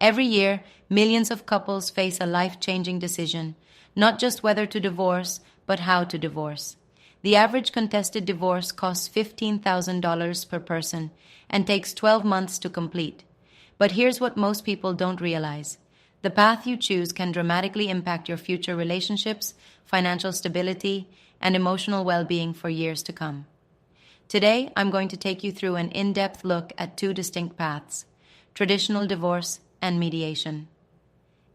Every year, millions of couples face a life-changing decision, not just whether to divorce, but how to divorce. The average contested divorce costs $15,000 per person and takes 12 months to complete. But here's what most people don't realize. The path you choose can dramatically impact your future relationships, financial stability, and emotional well-being for years to come. Today, I'm going to take you through an in-depth look at two distinct paths: traditional divorce and mediation.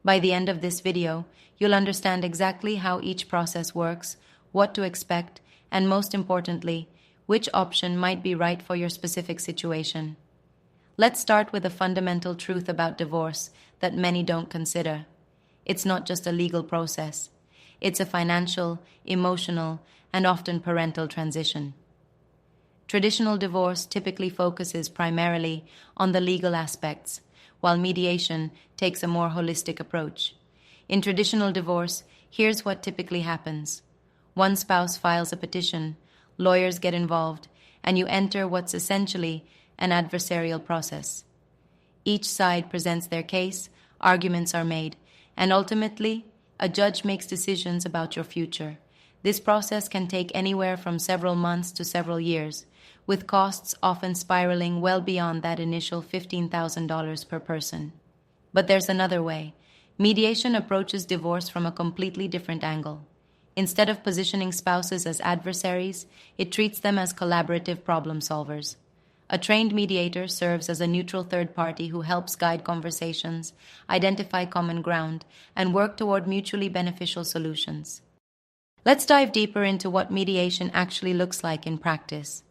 By the end of this video, you'll understand exactly how each process works, what to expect, and most importantly, which option might be right for your specific situation. Let's start with a fundamental truth about divorce that many don't consider. It's not just a legal process. It's a financial, emotional, and often parental transition. Traditional divorce typically focuses primarily on the legal aspects, while mediation takes a more holistic approach. In traditional divorce, here's what typically happens. One spouse files a petition, lawyers get involved, and you enter what's essentially an adversarial process. Each side presents their case, arguments are made, and ultimately, a judge makes decisions about your future. This process can take anywhere from several months to several years, with costs often spiraling well beyond that initial $15,000 per person. But there's another way. Mediation approaches divorce from a completely different angle. Instead of positioning spouses as adversaries, it treats them as collaborative problem solvers. A trained mediator serves as a neutral third party who helps guide conversations, identify common ground, and work toward mutually beneficial solutions. Let's dive deeper into what mediation actually looks like in practice.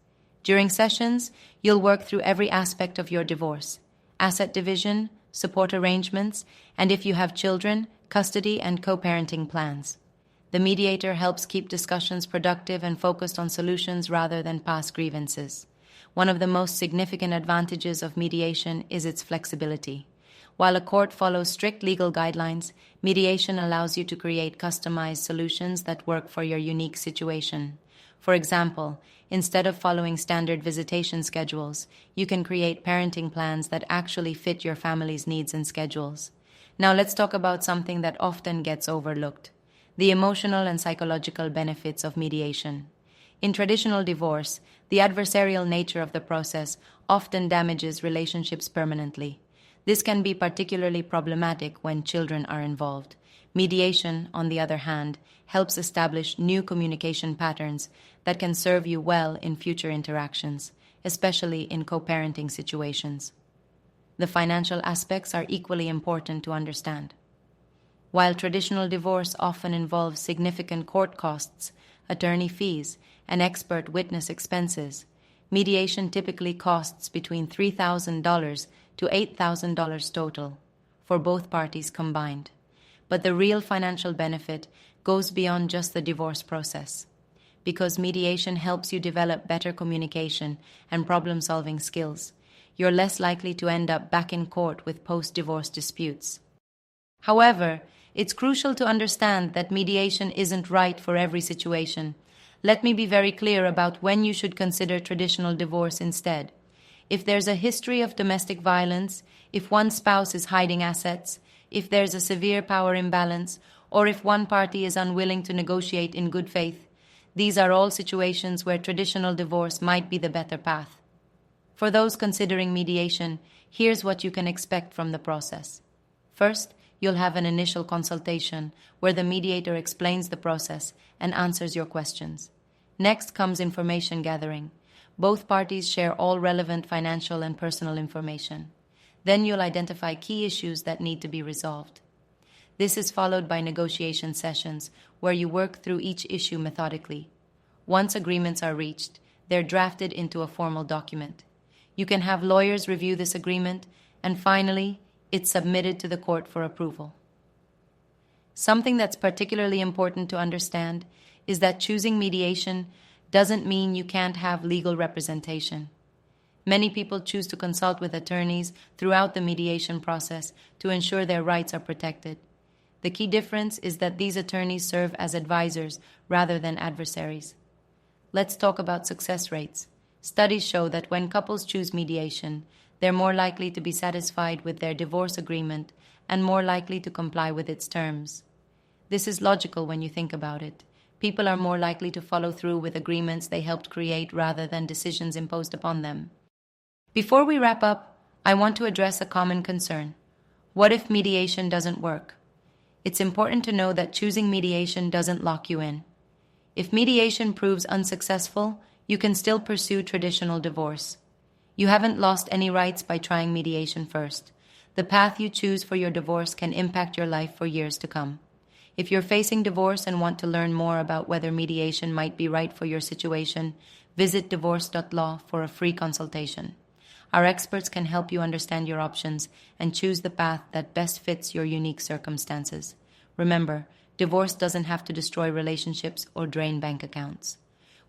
During sessions, you'll work through every aspect of your divorce: asset division, support arrangements, and if you have children, custody and co-parenting plans. The mediator helps keep discussions productive and focused on solutions rather than past grievances. One of the most significant advantages of mediation is its flexibility. While a court follows strict legal guidelines, mediation allows you to create customized solutions that work for your unique situation. For example, instead of following standard visitation schedules, you can create parenting plans that actually fit your family's needs and schedules. Now let's talk about something that often gets overlooked: the emotional and psychological benefits of mediation. In traditional divorce, the adversarial nature of the process often damages relationships permanently. This can be particularly problematic when children are involved. Mediation, on the other hand, helps establish new communication patterns that can serve you well in future interactions, especially in co-parenting situations. The financial aspects are equally important to understand. While traditional divorce often involves significant court costs, attorney fees, and expert witness expenses, mediation typically costs between $3,000 to $8,000 total for both parties combined. But the real financial benefit goes beyond just the divorce process. Because mediation helps you develop better communication and problem-solving skills, you're less likely to end up back in court with post-divorce disputes. However, it's crucial to understand that mediation isn't right for every situation. Let me be very clear about when you should consider traditional divorce instead. If there's a history of domestic violence, if one spouse is hiding assets, if there's a severe power imbalance, or if one party is unwilling to negotiate in good faith, these are all situations where traditional divorce might be the better path. For those considering mediation, here's what you can expect from the process. First, you'll have an initial consultation where the mediator explains the process and answers your questions. Next comes information gathering. Both parties share all relevant financial and personal information. Then you'll identify key issues that need to be resolved. This is followed by negotiation sessions where you work through each issue methodically. Once agreements are reached, they're drafted into a formal document. You can have lawyers review this agreement, and finally, it's submitted to the court for approval. Something that's particularly important to understand is that choosing mediation doesn't mean you can't have legal representation. Many people choose to consult with attorneys throughout the mediation process to ensure their rights are protected. The key difference is that these attorneys serve as advisors rather than adversaries. Let's talk about success rates. Studies show that when couples choose mediation, They're more likely to be satisfied with their divorce agreement and more likely to comply with its terms. This is logical when you think about it. People are more likely to follow through with agreements they helped create rather than decisions imposed upon them. Before we wrap up, I want to address a common concern. What if mediation doesn't work? It's important to know that choosing mediation doesn't lock you in. If mediation proves unsuccessful, you can still pursue traditional divorce. You haven't lost any rights by trying mediation first. The path you choose for your divorce can impact your life for years to come. If you're facing divorce and want to learn more about whether mediation might be right for your situation, visit divorce.law for a free consultation. Our experts can help you understand your options and choose the path that best fits your unique circumstances. Remember, divorce doesn't have to destroy relationships or drain bank accounts.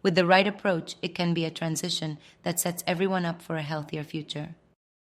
With the right approach, it can be a transition that sets everyone up for a healthier future.